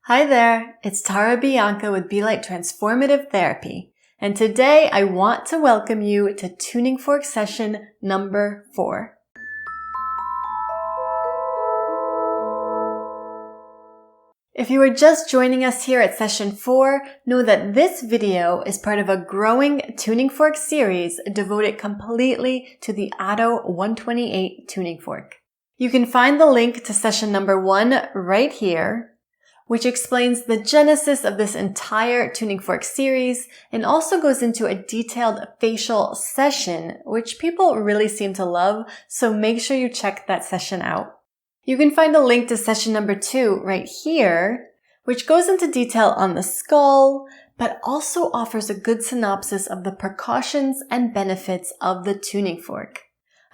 Hi there, it's Tara Bianca with Be Light Transformative Therapy, and today I want to welcome you to Tuning Fork session number 4. If you are just joining us here at session 4, know that this video is part of a growing Tuning Fork series devoted completely to the OTTO 128 tuning fork. You can find the link to session number 1 right here, which explains the genesis of this entire tuning fork series and also goes into a detailed facial session, which people really seem to love, so make sure you check that session out. You can find a link to session number 2 right here, which goes into detail on the skull, but also offers a good synopsis of the precautions and benefits of the tuning fork.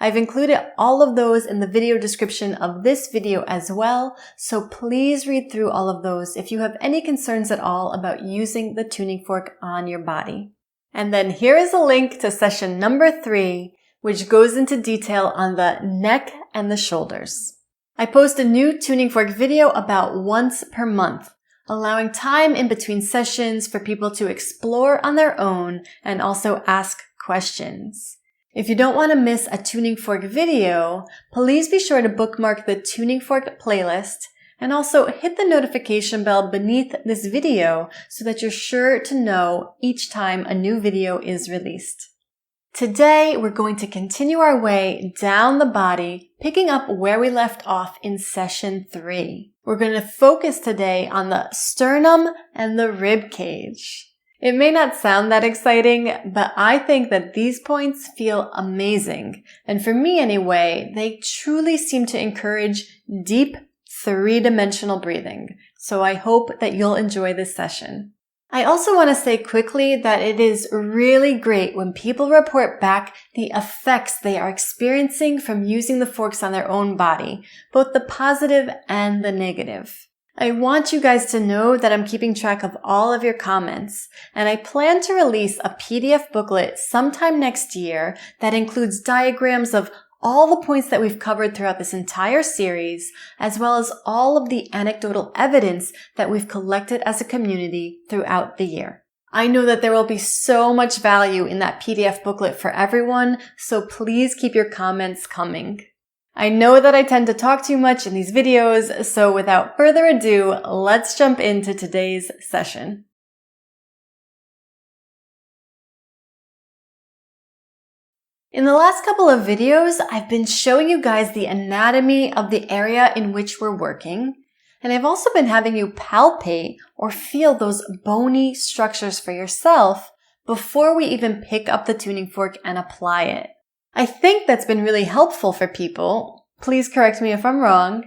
I've included all of those in the video description of this video as well, so please read through all of those if you have any concerns at all about using the tuning fork on your body. And then here is a link to session number 3, which goes into detail on the neck and the shoulders. I post a new tuning fork video about once per month, allowing time in between sessions for people to explore on their own and also ask questions. If you don't want to miss a tuning fork video, please be sure to bookmark the tuning fork playlist and also hit the notification bell beneath this video so that you're sure to know each time a new video is released. Today, we're going to continue our way down the body, picking up where we left off in session 3. We're going to focus today on the sternum and the rib cage. It may not sound that exciting, but I think that these points feel amazing. And for me anyway, they truly seem to encourage deep, 3-dimensional breathing. So I hope that you'll enjoy this session. I also want to say quickly that it is really great when people report back the effects they are experiencing from using the forks on their own body, both the positive and the negative. I want you guys to know that I'm keeping track of all of your comments, and I plan to release a PDF booklet sometime next year that includes diagrams of all the points that we've covered throughout this entire series, as well as all of the anecdotal evidence that we've collected as a community throughout the year. I know that there will be so much value in that PDF booklet for everyone, so please keep your comments coming. I know that I tend to talk too much in these videos, so without further ado, let's jump into today's session. In the last couple of videos, I've been showing you guys the anatomy of the area in which we're working, and I've also been having you palpate or feel those bony structures for yourself before we even pick up the tuning fork and apply it. I think that's been really helpful for people. Please correct me if I'm wrong.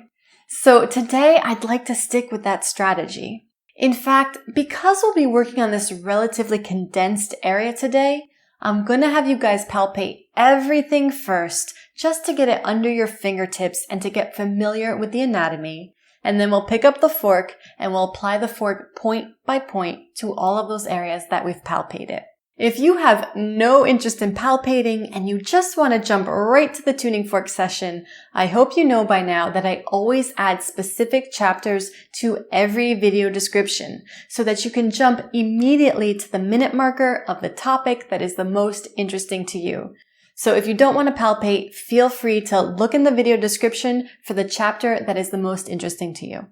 So today I'd like to stick with that strategy. In fact, because we'll be working on this relatively condensed area today, I'm going to have you guys palpate everything first just to get it under your fingertips and to get familiar with the anatomy. And then we'll pick up the fork and we'll apply the fork point by point to all of those areas that we've palpated. If you have no interest in palpating and you just want to jump right to the tuning fork session, I hope you know by now that I always add specific chapters to every video description so that you can jump immediately to the minute marker of the topic that is the most interesting to you. So if you don't want to palpate, feel free to look in the video description for the chapter that is the most interesting to you.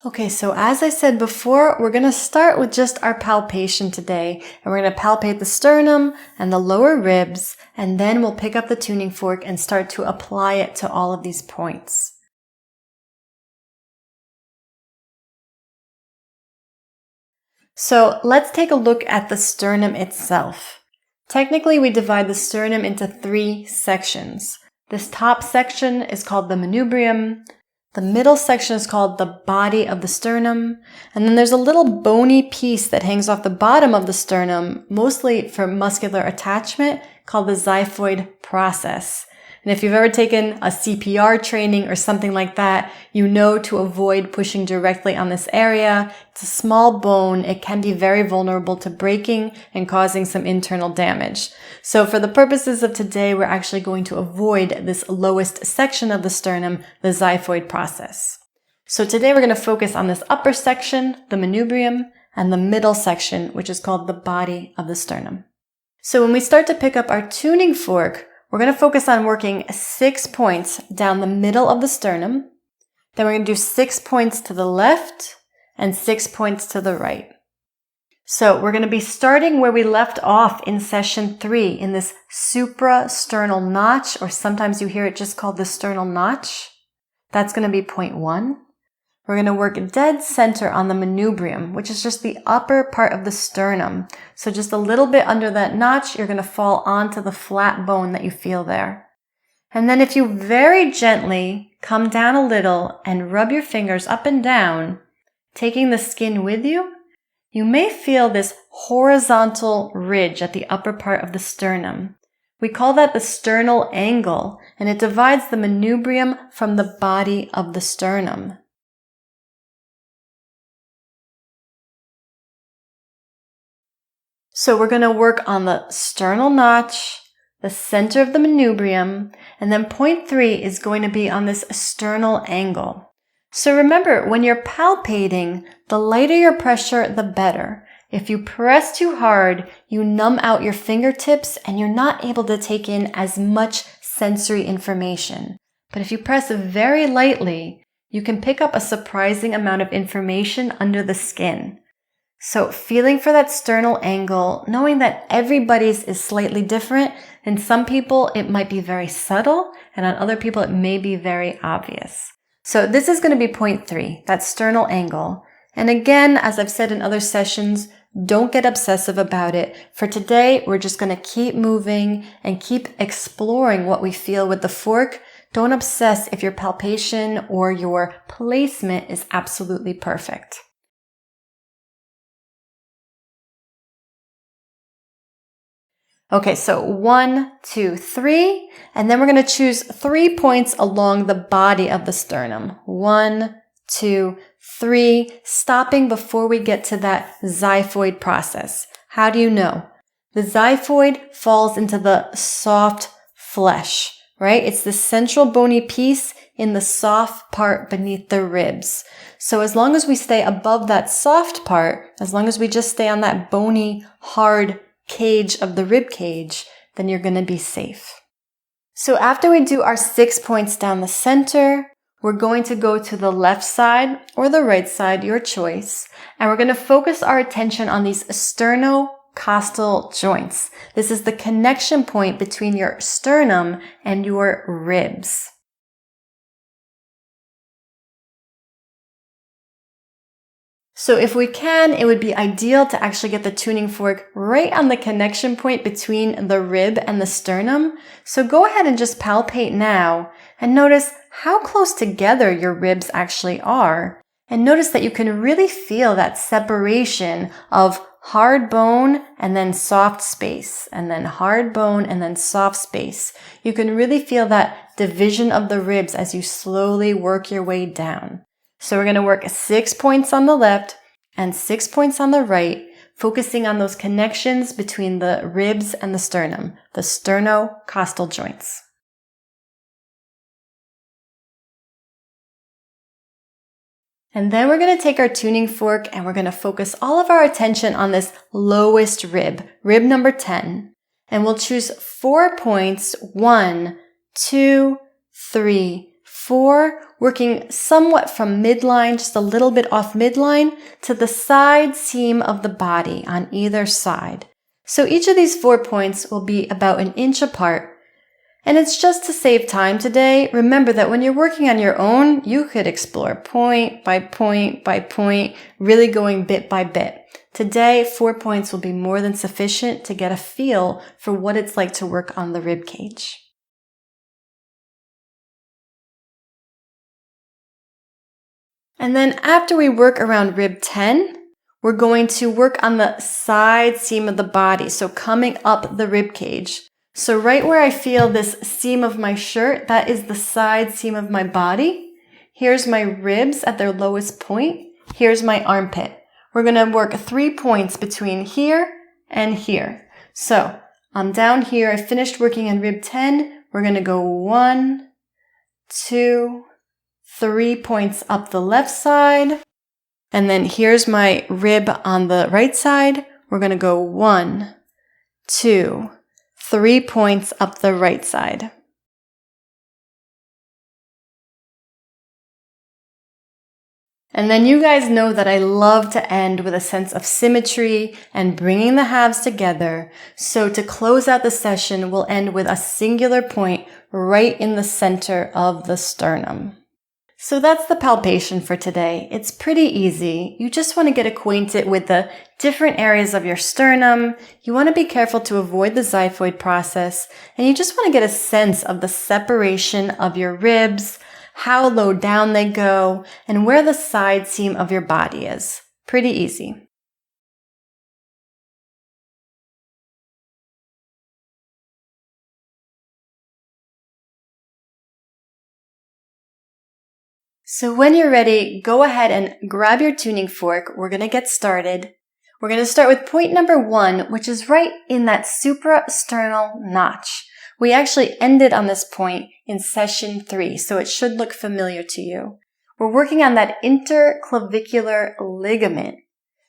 Okay, so as I said before, we're going to start with just our palpation today, and we're going to palpate the sternum and the lower ribs, and then we'll pick up the tuning fork and start to apply it to all of these points. So let's take a look at the sternum itself. Technically, we divide the sternum into 3 sections. This top section is called the Manubrium. The middle section is called the body of the sternum, and then there's a little bony piece that hangs off the bottom of the sternum, mostly for muscular attachment, called the xiphoid process. And if you've ever taken a CPR training or something like that, you know to avoid pushing directly on this area. It's a small bone. It can be very vulnerable to breaking and causing some internal damage. So for the purposes of today, we're actually going to avoid this lowest section of the sternum, the xiphoid process. So today we're going to focus on this upper section, the manubrium, and the middle section, which is called the body of the sternum. So when we start to pick up our tuning fork, we're going to focus on working 6 points down the middle of the sternum. Then we're going to do 6 points to the left and 6 points to the right. So we're going to be starting where we left off in session 3 in this suprasternal notch, or sometimes you hear it just called the sternal notch. That's going to be point 1. We're going to work dead center on the manubrium, which is just the upper part of the sternum. So just a little bit under that notch, you're going to fall onto the flat bone that you feel there. And then if you very gently come down a little and rub your fingers up and down, taking the skin with you, you may feel this horizontal ridge at the upper part of the sternum. We call that the sternal angle, and it divides the manubrium from the body of the sternum. So we're going to work on the sternal notch, the center of the manubrium, and then point 3 is going to be on this sternal angle. So remember, when you're palpating, the lighter your pressure, the better. If you press too hard, you numb out your fingertips and you're not able to take in as much sensory information. But if you press very lightly, you can pick up a surprising amount of information under the skin. So feeling for that sternal angle, knowing that everybody's is slightly different. In some people, it might be very subtle, and on other people, it may be very obvious. So this is going to be point 3, that sternal angle. And again, as I've said in other sessions, don't get obsessive about it. For today, we're just going to keep moving and keep exploring what we feel with the fork. Don't obsess if your palpation or your placement is absolutely perfect. Okay, so 1, 2, 3, and then we're going to choose 3 points along the body of the sternum. 1, 2, 3, stopping before we get to that xiphoid process. How do you know? The xiphoid falls into the soft flesh, right? It's the central bony piece in the soft part beneath the ribs. So as long as we stay above that soft part, as long as we just stay on that bony, hard cage of the rib cage, then you're going to be safe. So after we do our 6 points down the center, we're going to go to the left side or the right side, your choice, and we're going to focus our attention on these sternocostal joints. This is the connection point between your sternum and your ribs. So if we can, it would be ideal to actually get the tuning fork right on the connection point between the rib and the sternum. So go ahead and just palpate now and notice how close together your ribs actually are. And notice that you can really feel that separation of hard bone and then soft space, and then hard bone and then soft space. You can really feel that division of the ribs as you slowly work your way down. So we're going to work 6 points on the left and 6 points on the right, focusing on those connections between the ribs and the sternum, the sternocostal joints. And then we're going to take our tuning fork and we're going to focus all of our attention on this lowest rib, rib number 10. And we'll choose 4 points, 1, 2, 3, 4, working somewhat from midline, just a little bit off midline, to the side seam of the body on either side. So each of these 4 points will be about an inch apart. And it's just to save time today. Remember that when you're working on your own, you could explore point by point by point, really going bit by bit. Today, 4 points will be more than sufficient to get a feel for what it's like to work on the rib cage. And then after we work around rib 10, we're going to work on the side seam of the body, so coming up the rib cage. So right where I feel this seam of my shirt, that is the side seam of my body. Here's my ribs at their lowest point. Here's my armpit. We're going to work 3 points between here and here. So I'm down here. I finished working in rib 10. We're going to go 1, 2, 3 points up the left side. And then here's my rib on the right side. We're going to go 1, 2, 3 points up the right side. And then you guys know that I love to end with a sense of symmetry and bringing the halves together. So to close out the session, we'll end with a singular point right in the center of the sternum. So that's the palpation for today. It's pretty easy. You just want to get acquainted with the different areas of your sternum. You want to be careful to avoid the xiphoid process. And you just want to get a sense of the separation of your ribs, how low down they go, and where the side seam of your body is. Pretty easy. So when you're ready, go ahead and grab your tuning fork. We're going to get started. We're going to start with point number 1, which is right in that suprasternal notch. We actually ended on this point in session 3, so it should look familiar to you. We're working on that interclavicular ligament.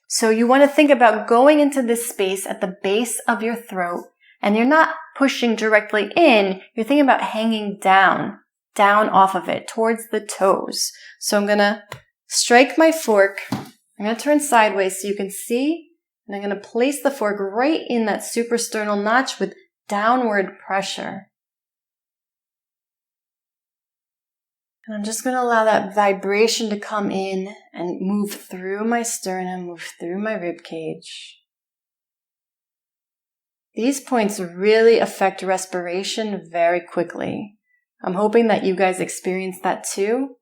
So you want to think about going into this space at the base of your throat, and you're not pushing directly in, you're thinking about hanging down off of it towards the toes. So I'm going to strike my fork. I'm going to turn sideways so you can see, and I'm going to place the fork right in that suprasternal notch with downward pressure. And I'm just going to allow that vibration to come in and move through my sternum, move through my rib cage. These points really affect respiration very quickly. I'm hoping that you guys experience that too,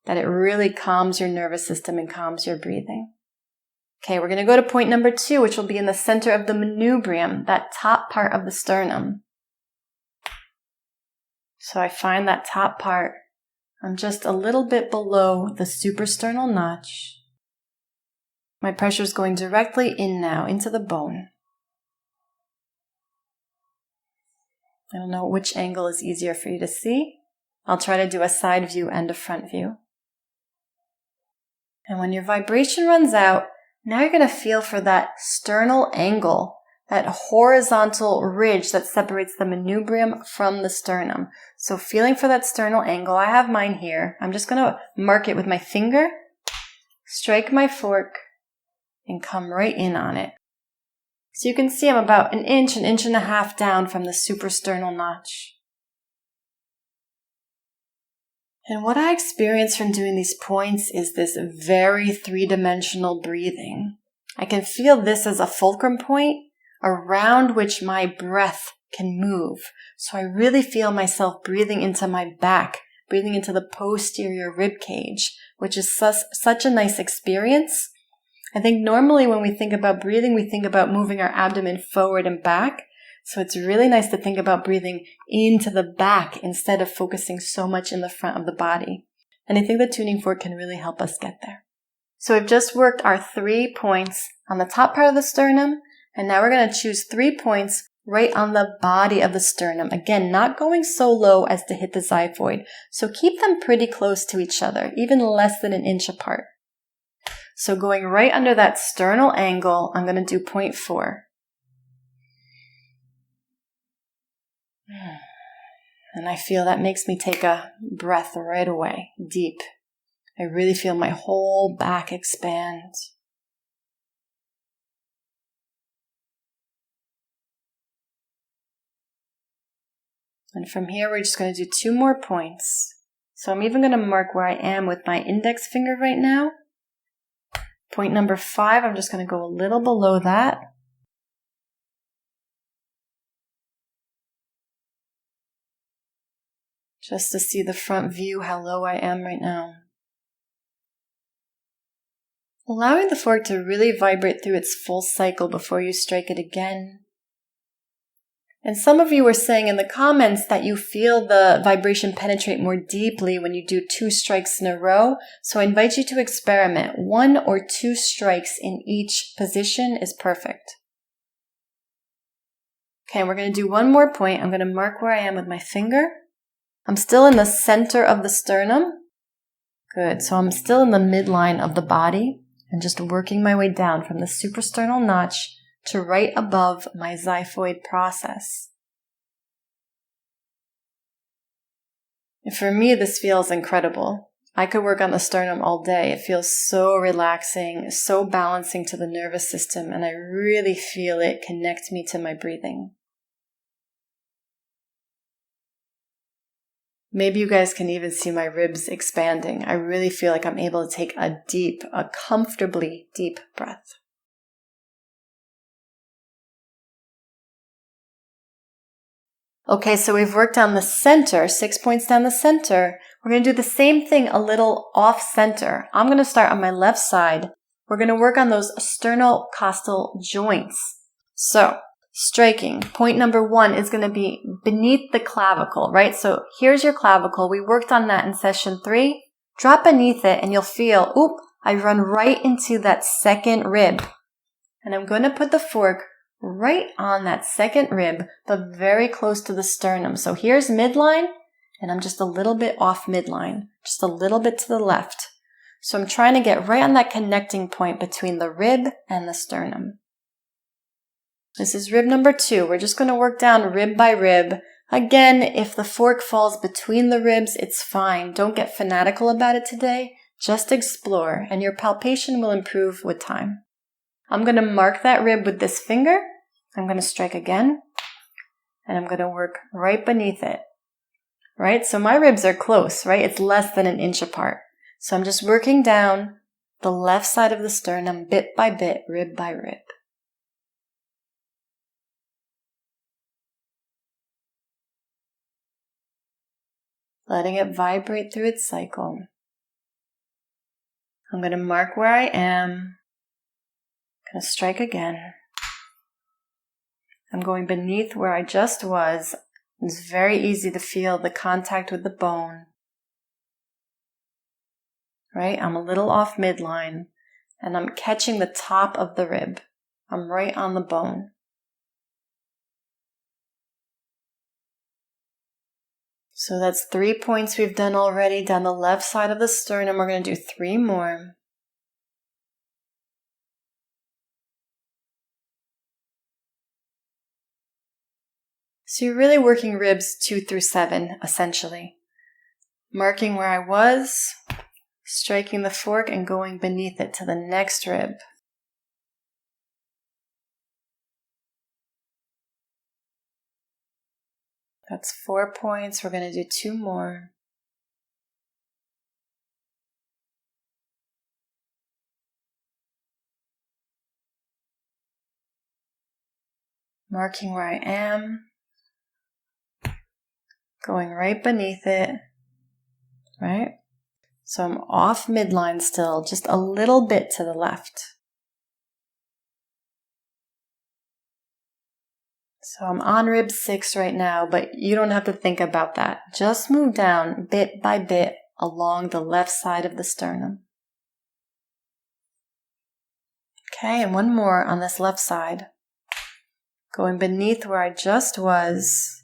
that it really calms your nervous system and calms your breathing. Okay, we're going to go to point number 2, which will be in the center of the manubrium, that top part of the sternum. So I find that top part. I'm just a little bit below the suprasternal notch. My pressure is going directly in now, into the bone. I don't know which angle is easier for you to see. I'll try to do a side view and a front view. And when your vibration runs out, now you're going to feel for that sternal angle, that horizontal ridge that separates the manubrium from the sternum. So feeling for that sternal angle, I have mine here. I'm just going to mark it with my finger, strike my fork, and come right in on it. So you can see I'm about an inch and a half down from the suprasternal notch. And what I experience from doing these points is this very three-dimensional breathing. I can feel this as a fulcrum point around which my breath can move. So I really feel myself breathing into my back, breathing into the posterior rib cage, which is such a nice experience. I think normally when we think about breathing, we think about moving our abdomen forward and back. So it's really nice to think about breathing into the back instead of focusing so much in the front of the body. And I think the tuning fork can really help us get there. So we've just worked our 3 points on the top part of the sternum, and now we're going to choose 3 points right on the body of the sternum. Again, not going so low as to hit the xiphoid. So keep them pretty close to each other, even less than an inch apart. So going right under that sternal angle, I'm going to do point 4. And I feel that makes me take a breath right away, deep. I really feel my whole back expand. And from here, we're just going to do 2 more points. So I'm even going to mark where I am with my index finger right now. Point number 5, I'm just going to go a little below that. Just to see the front view, how low I am right now. Allowing the fork to really vibrate through its full cycle before you strike it again. And some of you were saying in the comments that you feel the vibration penetrate more deeply when you do 2 strikes in a row. So I invite you to experiment. 1 or 2 strikes in each position is perfect. Okay, we're going to do one more point. I'm going to mark where I am with my finger. I'm still in the center of the sternum. Good. So I'm still in the midline of the body and just working my way down from the suprasternal notch to right above my xiphoid process. And for me, this feels incredible. I could work on the sternum all day. It feels so relaxing, so balancing to the nervous system, and I really feel it connect me to my breathing. Maybe you guys can even see my ribs expanding. I really feel like I'm able to take a comfortably deep breath. Okay, so we've worked down the center, 6 points down the center. We're going to do the same thing a little off center. I'm going to start on my left side. We're going to work on those sternocostal joints. So, striking. Point number 1 is going to be beneath the clavicle, right? So here's your clavicle. We worked on that in session 3. Drop beneath it and you'll feel, oop, I run right into that second rib. And I'm going to put the fork right on that second rib, but very close to the sternum. So here's midline, and I'm just a little bit off midline, just a little bit to the left. So I'm trying to get right on that connecting point between the rib and the sternum. This is rib number 2. We're just going to work down rib by rib. Again, if the fork falls between the ribs, it's fine. Don't get fanatical about it today. Just explore, and your palpation will improve with time. I'm going to mark that rib with this finger. I'm going to strike again, and I'm going to work right beneath it, right? So my ribs are close, right? It's less than an inch apart. So I'm just working down the left side of the sternum bit by bit, rib by rib. Letting it vibrate through its cycle. I'm going to mark where I am. I'm going to strike again. I'm going beneath where I just was. It's very easy to feel the contact with the bone. Right? I'm a little off midline, and I'm catching the top of the rib. I'm right on the bone. So that's 3 points we've done already down the left side of the sternum. We're going to do 3 more. So you're really working ribs 2 through 7, essentially. Marking where I was, striking the fork and going beneath it to the next rib. That's 4 points. We're going to do 2 more. Marking where I am. Going right beneath it, right? So I'm off midline still, just a little bit to the left. So I'm on rib 6 right now, but you don't have to think about that. Just move down bit by bit along the left side of the sternum. Okay, and 1 more on this left side. Going beneath where I just was.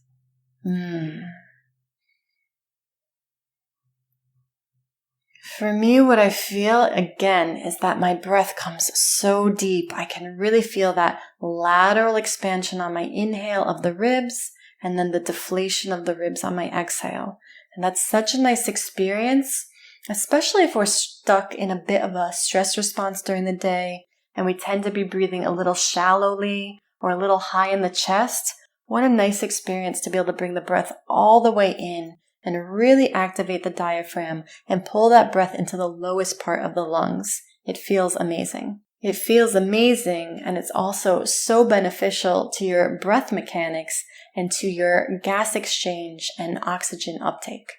For me, what I feel again is that my breath comes so deep. I can really feel that lateral expansion on my inhale of the ribs and then the deflation of the ribs on my exhale. And that's such a nice experience, especially if we're stuck in a bit of a stress response during the day and we tend to be breathing a little shallowly or a little high in the chest. What a nice experience to be able to bring the breath all the way in and really activate the diaphragm and pull that breath into the lowest part of the lungs. It feels amazing. It feels amazing, and it's also so beneficial to your breath mechanics and to your gas exchange and oxygen uptake.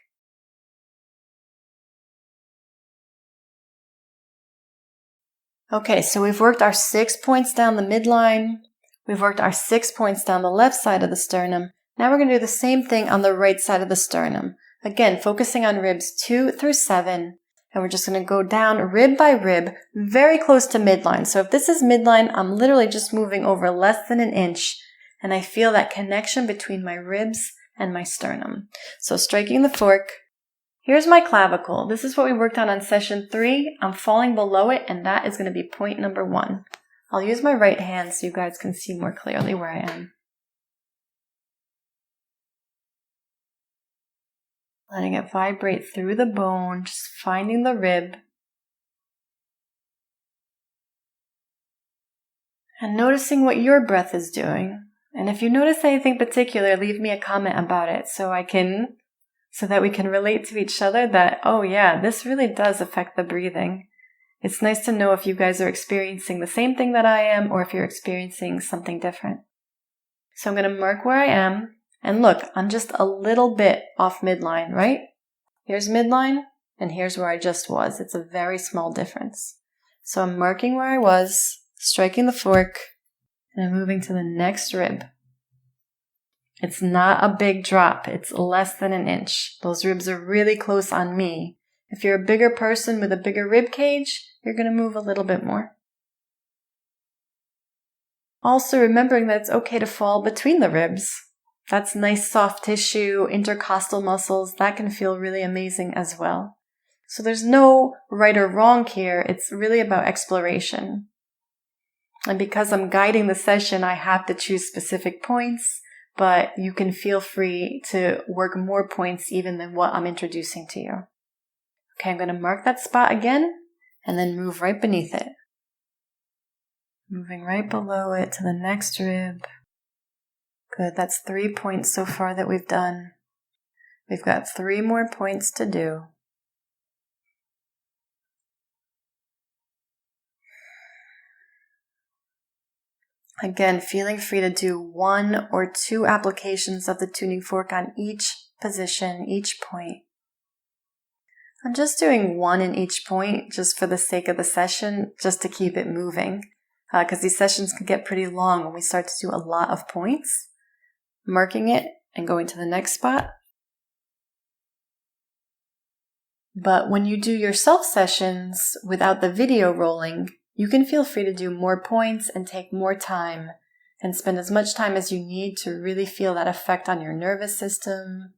Okay, so we've worked our 6 points down the midline. We've worked our 6 points down the left side of the sternum. Now we're going to do the same thing on the right side of the sternum. Again, focusing on ribs 2 through 7. And we're just going to go down rib by rib, very close to midline. So if this is midline, I'm literally just moving over less than an inch. And I feel that connection between my ribs and my sternum. So striking the fork. Here's my clavicle. This is what we worked on session 3. I'm falling below it, and that is going to be point number 1. I'll use my right hand so you guys can see more clearly where I am. Letting it vibrate through the bone, just finding the rib. And noticing what your breath is doing. And if you notice anything particular, leave me a comment about it so that we can relate to each other that, oh yeah, this really does affect the breathing. It's nice to know if you guys are experiencing the same thing that I am or if you're experiencing something different. So I'm going to mark where I am. And look, I'm just a little bit off midline, right? Here's midline, and here's where I just was. It's a very small difference. So I'm marking where I was, striking the fork, and I'm moving to the next rib. It's not a big drop. It's less than an inch. Those ribs are really close on me. If you're a bigger person with a bigger rib cage, you're going to move a little bit more. Also remembering that it's okay to fall between the ribs. That's nice soft tissue, intercostal muscles. That can feel really amazing as well. So there's no right or wrong here. It's really about exploration. And because I'm guiding the session, I have to choose specific points, but you can feel free to work more points even than what I'm introducing to you. Okay, I'm going to mark that spot again and then move right beneath it. Moving right below it to the next rib. Good, that's 3 points so far that we've done. We've got 3 more points to do. Again, feeling free to do 1 or 2 applications of the tuning fork on each position, each point. I'm just doing 1 in each point just for the sake of the session, just to keep it moving. Because these sessions can get pretty long when we start to do a lot of points. Marking it and going to the next spot. But when you do your self sessions without the video rolling, you can feel free to do more points and take more time and spend as much time as you need to really feel that effect on your nervous system,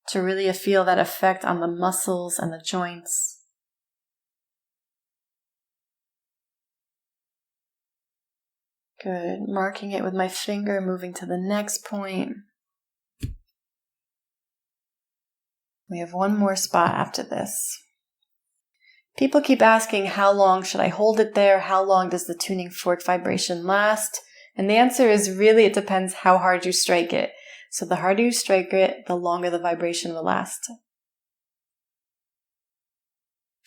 to really feel that effect on the muscles and the joints. Good. Marking it with my finger, moving to the next point. We have 1 more spot after this. People keep asking, how long should I hold it there? How long does the tuning fork vibration last? And the answer is really, it depends how hard you strike it. So the harder you strike it, the longer the vibration will last.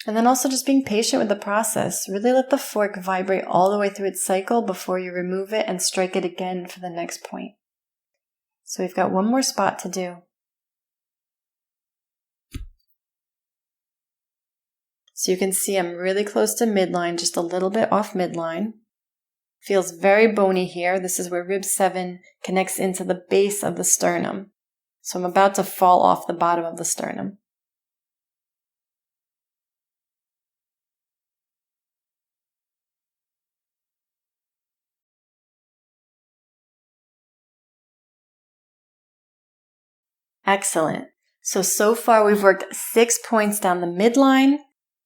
And then also just being patient with the process. Really let the fork vibrate all the way through its cycle before you remove it and strike it again for the next point. So we've got 1 more spot to do. So you can see I'm really close to midline, just a little bit off midline. Feels very bony here. This is where rib 7 connects into the base of the sternum. So I'm about to fall off the bottom of the sternum. Excellent. So far we've worked 6 points down the midline,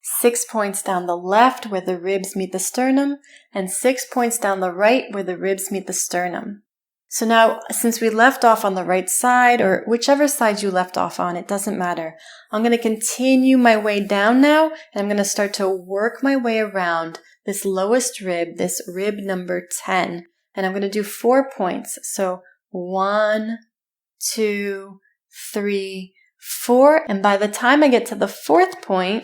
6 points down the left where the ribs meet the sternum, and 6 points down the right where the ribs meet the sternum. So now, since we left off on the right side, or whichever side you left off on, it doesn't matter. I'm going to continue my way down now, and I'm going to start to work my way around this lowest rib, this rib number 10. And I'm going to do 4 points. So 1, 2, 3, 4. And by the time I get to the 4th point,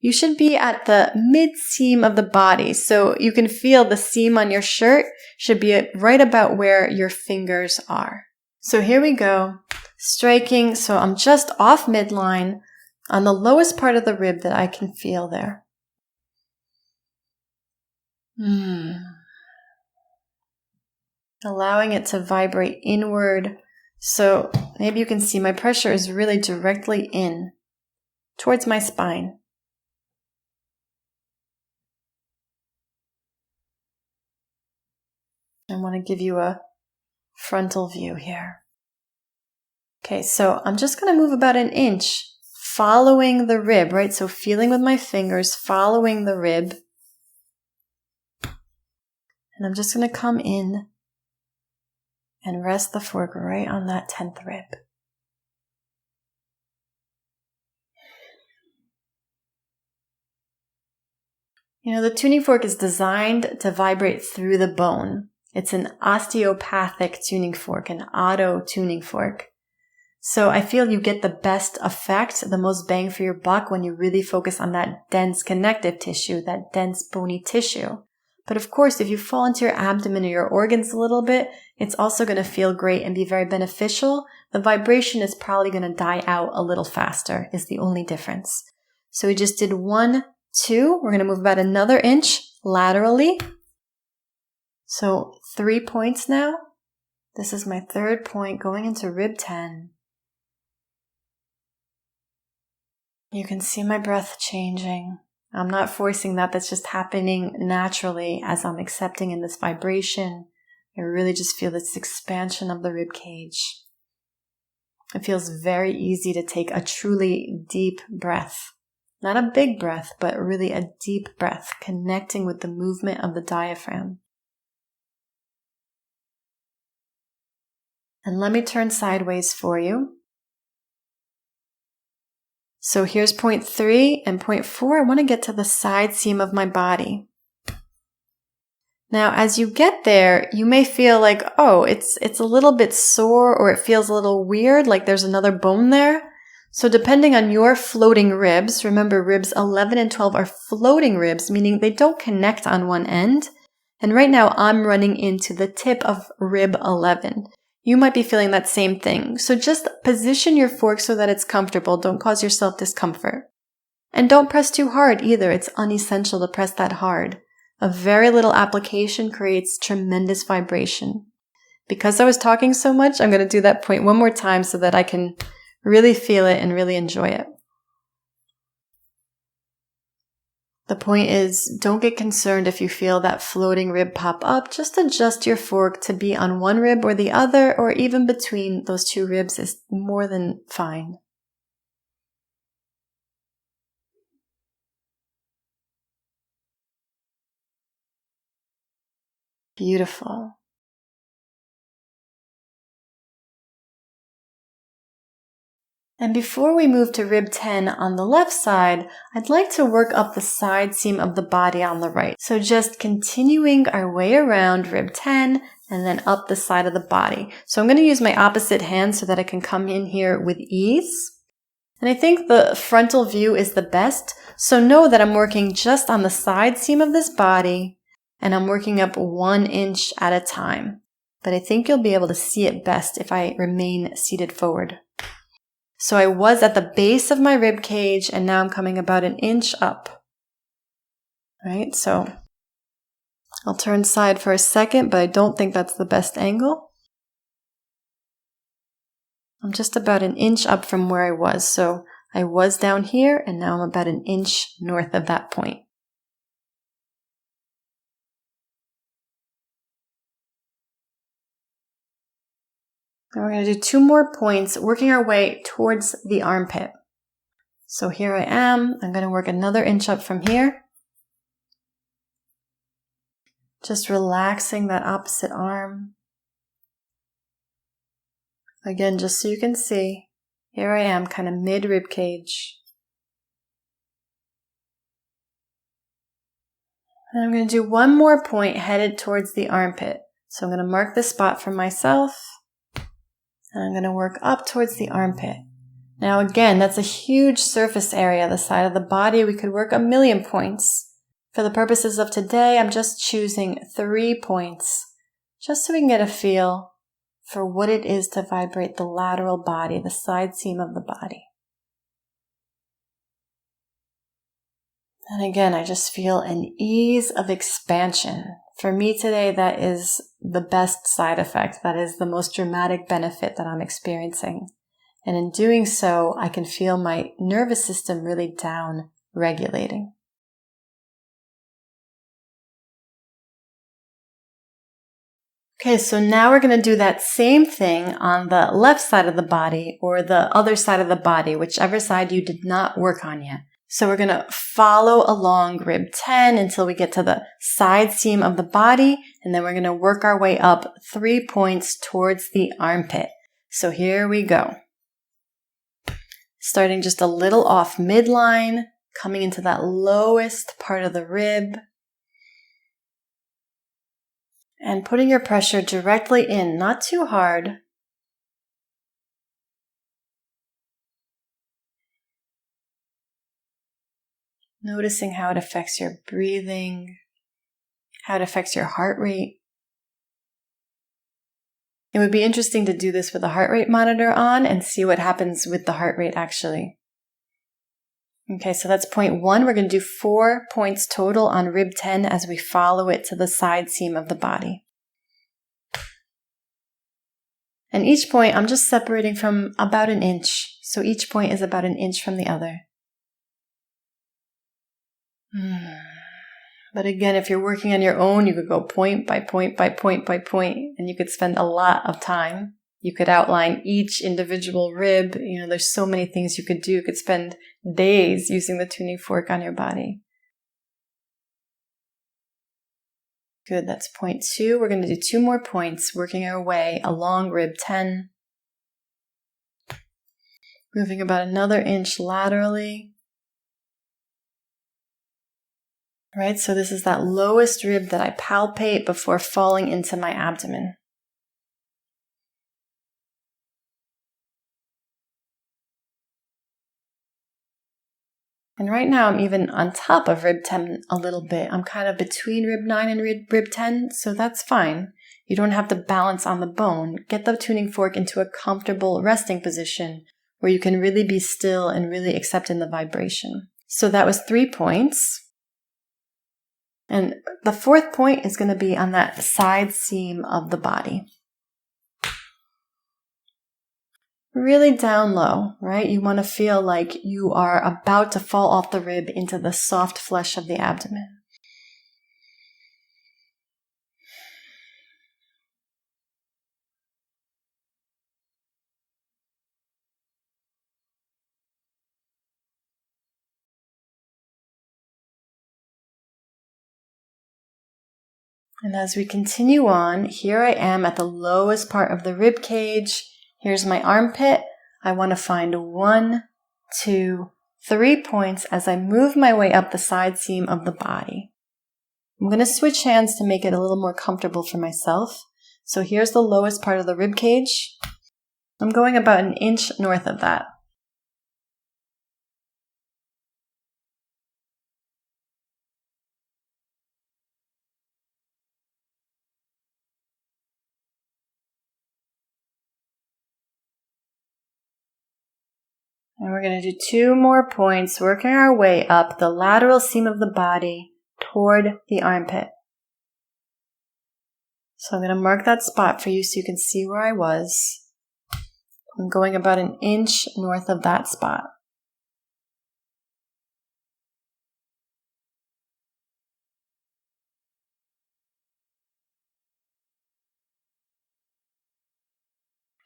you should be at the mid-seam of the body. So you can feel the seam on your shirt should be right about where your fingers are. So here we go. Striking. So I'm just off midline on the lowest part of the rib that I can feel there. allowing it to vibrate inward. So maybe you can see my pressure is really directly in towards my spine. I want to give you a frontal view here. Okay, so I'm just going to move about an inch, following the rib, right? So feeling with my fingers, following the rib. And I'm just going to come in and rest the fork right on that 10th rib. You know, the tuning fork is designed to vibrate through the bone. It's an osteopathic tuning fork, an OTTO tuning fork. So I feel you get the best effect, the most bang for your buck when you really focus on that dense connective tissue, that dense bony tissue. But of course, if you fall into your abdomen or your organs a little bit, it's also going to feel great and be very beneficial. The vibration is probably going to die out a little faster, is the only difference. So we just did 1, 2. We're going to move about another inch laterally. So 3 points now. This is my 3rd point going into rib 10. You can see my breath changing. I'm not forcing that. That's just happening naturally as I'm accepting in this vibration. I really just feel this expansion of the rib cage. It feels very easy to take a truly deep breath. Not a big breath, but really a deep breath, connecting with the movement of the diaphragm. And let me turn sideways for you. So here's point 3 and point 4. I want to get to the side seam of my body. Now, as you get there, you may feel like, oh, it's a little bit sore, or it feels a little weird, like there's another bone there. So depending on your floating ribs, remember ribs 11 and 12 are floating ribs, meaning they don't connect on one end. And right now I'm running into the tip of rib 11. You might be feeling that same thing. So just position your fork so that it's comfortable. Don't cause yourself discomfort. And don't press too hard either. It's unessential to press that hard. A very little application creates tremendous vibration. Because I was talking so much, I'm going to do that point one more time so that I can really feel it and really enjoy it. The point is, don't get concerned if you feel that floating rib pop up. Just adjust your fork to be on one rib or the other, or even between those two ribs is more than fine. Beautiful. And before we move to rib 10 on the left side, I'd like to work up the side seam of the body on the right. So just continuing our way around rib 10 and then up the side of the body. So I'm going to use my opposite hand so that I can come in here with ease. And I think the frontal view is the best. So know that I'm working just on the side seam of this body and I'm working up 1 inch at a time. But I think you'll be able to see it best if I remain seated forward. So I was at the base of my rib cage and now I'm coming about 1 inch up. Right? So I'll turn side for a second, but I don't think that's the best angle. I'm just about 1 inch up from where I was. So I was down here and now I'm about 1 inch north of that point. And we're going to do 2 more points, working our way towards the armpit. So here I am. I'm going to work another inch up from here. Just relaxing that opposite arm. Again, just so you can see, here I am, kind of mid-rib cage. And I'm going to do 1 more point headed towards the armpit. So I'm going to mark this spot for myself. And I'm going to work up towards the armpit. Now again, that's a huge surface area, the side of the body. We could work 1,000,000 points. For the purposes of today, I'm just choosing 3 points, just so we can get a feel for what it is to vibrate the lateral body, the side seam of the body. And again, I just feel an ease of expansion For me today, that is the best side effect. That is the most dramatic benefit that I'm experiencing. And in doing so, I can feel my nervous system really down regulating. Okay, so now we're going to do that same thing on the left side of the body or the other side of the body, whichever side you did not work on yet. So we're going to follow along rib 10 until we get to the side seam of the body, and then we're going to work our way up 3 points towards the armpit. So here we go. Starting just a little off midline, coming into that lowest part of the rib, and putting your pressure directly in, not too hard. Noticing how it affects your breathing, how it affects your heart rate. It would be interesting to do this with a heart rate monitor on and see what happens with the heart rate actually. Okay, so that's point 1. We're going to do 4 points total on rib 10 as we follow it to the side seam of the body. And each point I'm just separating from about an inch. So each point is about an inch from the other. But again, if you're working on your own, you could go point by point by point by point, and you could spend a lot of time. You could outline each individual rib. There's so many things you could do. You could spend days using the tuning fork on your body. Good, that's point 2. We're going to do 2 more points, working our way along rib 10. Moving about another inch laterally. Right, so this is that lowest rib that I palpate before falling into my abdomen. And right now I'm even on top of rib 10 a little bit. I'm kind of between rib 9 and rib 10, so that's fine. You don't have to balance on the bone. Get the tuning fork into a comfortable resting position where you can really be still and really accept in the vibration. So that was 3 points. And the 4th point is going to be on that side seam of the body. Really down low, right? You want to feel like you are about to fall off the rib into the soft flesh of the abdomen. And as we continue on, here I am at the lowest part of the rib cage. Here's my armpit. I want to find 1, 2, 3 points as I move my way up the side seam of the body. I'm going to switch hands to make it a little more comfortable for myself. So here's the lowest part of the rib cage. I'm going about an inch north of that. And we're going to do 2 more points, working our way up the lateral seam of the body toward the armpit. So I'm going to mark that spot for you so you can see where I was. I'm going about an inch north of that spot.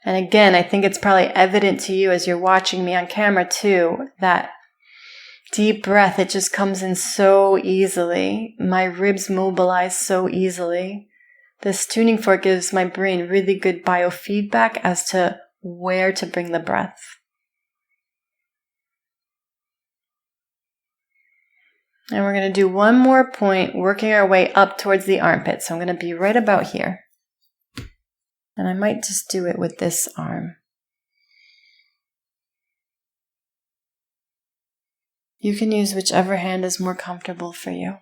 And again, I think it's probably evident to you as you're watching me on camera too, that deep breath, it just comes in so easily. My ribs mobilize so easily. This tuning fork gives my brain really good biofeedback as to where to bring the breath. And we're going to do 1 more point, working our way up towards the armpit. So I'm going to be right about here. And I might just do it with this arm. You can use whichever hand is more comfortable for you.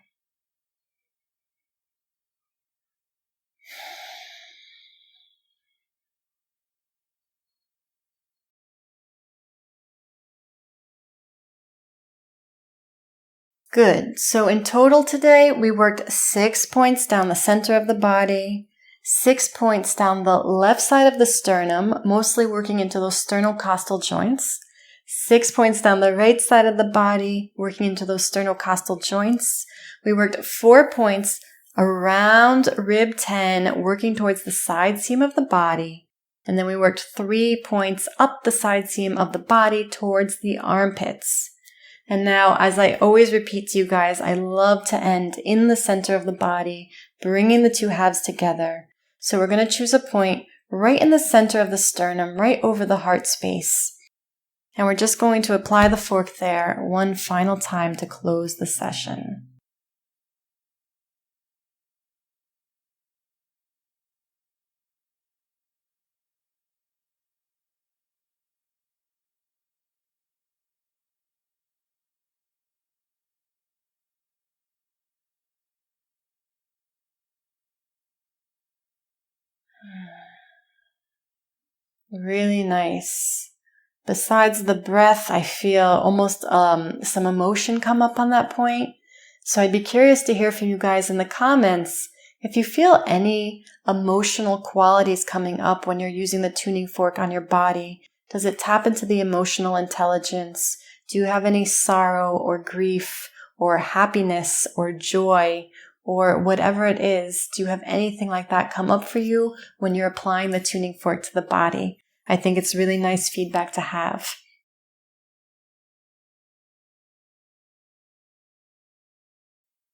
Good. So in total today, we worked 6 points down the center of the body, 6 points down the left side of the sternum, mostly working into those sternocostal joints, 6 points down the right side of the body, working into those sternocostal joints. We worked 4 points around rib 10, working towards the side seam of the body. And then we worked 3 points up the side seam of the body towards the armpits. And now, as I always repeat to you guys, I love to end in the center of the body, bringing the two halves together. So we're going to choose a point right in the center of the sternum, right over the heart space. And we're just going to apply the fork there one final time to close the session. Really nice. Besides the breath, I feel almost some emotion come up on that point. So I'd be curious to hear from you guys in the comments if you feel any emotional qualities coming up when you're using the tuning fork on your body. Does it tap into the emotional intelligence? Do you have any sorrow or grief or happiness or joy or whatever it is? Do you have anything like that come up for you when you're applying the tuning fork to the body? I think it's really nice feedback to have.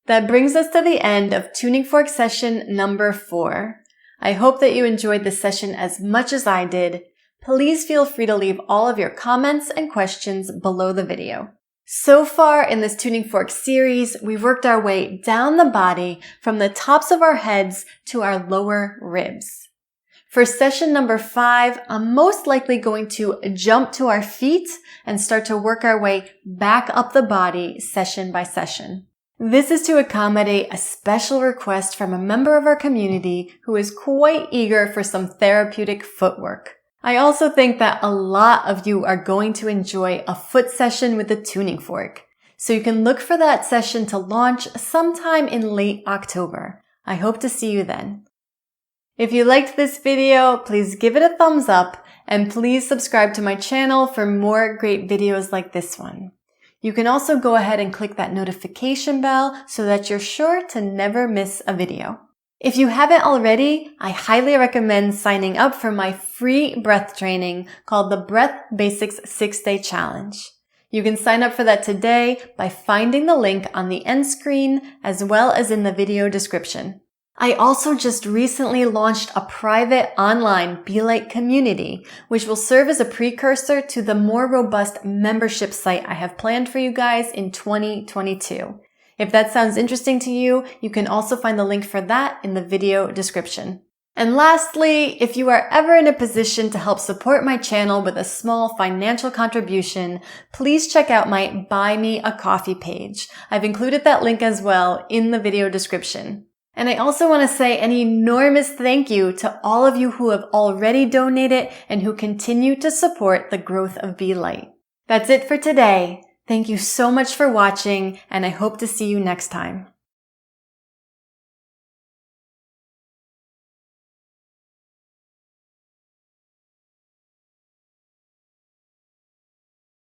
That brings us to the end of tuning fork session number 4. I hope that you enjoyed this session as much as I did. Please feel free to leave all of your comments and questions below the video. So far in this tuning fork series, we've worked our way down the body from the tops of our heads to our lower ribs. For session number 5, I'm most likely going to jump to our feet and start to work our way back up the body session by session. This is to accommodate a special request from a member of our community who is quite eager for some therapeutic footwork. I also think that a lot of you are going to enjoy a foot session with the tuning fork. So you can look for that session to launch sometime in late October. I hope to see you then. If you liked this video, please give it a thumbs up and please subscribe to my channel for more great videos like this one. You can also go ahead and click that notification bell so that you're sure to never miss a video. If you haven't already, I highly recommend signing up for my free breath training called the Breath Basics 6-Day Challenge. You can sign up for that today by finding the link on the end screen as well as in the video description. I also just recently launched a private online Be-Light community, which will serve as a precursor to the more robust membership site I have planned for you guys in 2022. If that sounds interesting to you, you can also find the link for that in the video description. And lastly, if you are ever in a position to help support my channel with a small financial contribution, please check out my Buy Me a Coffee page. I've included that link as well in the video description. And I also want to say an enormous thank you to all of you who have already donated and who continue to support the growth of Be-Light. That's it for today. Thank you so much for watching, and I hope to see you next time.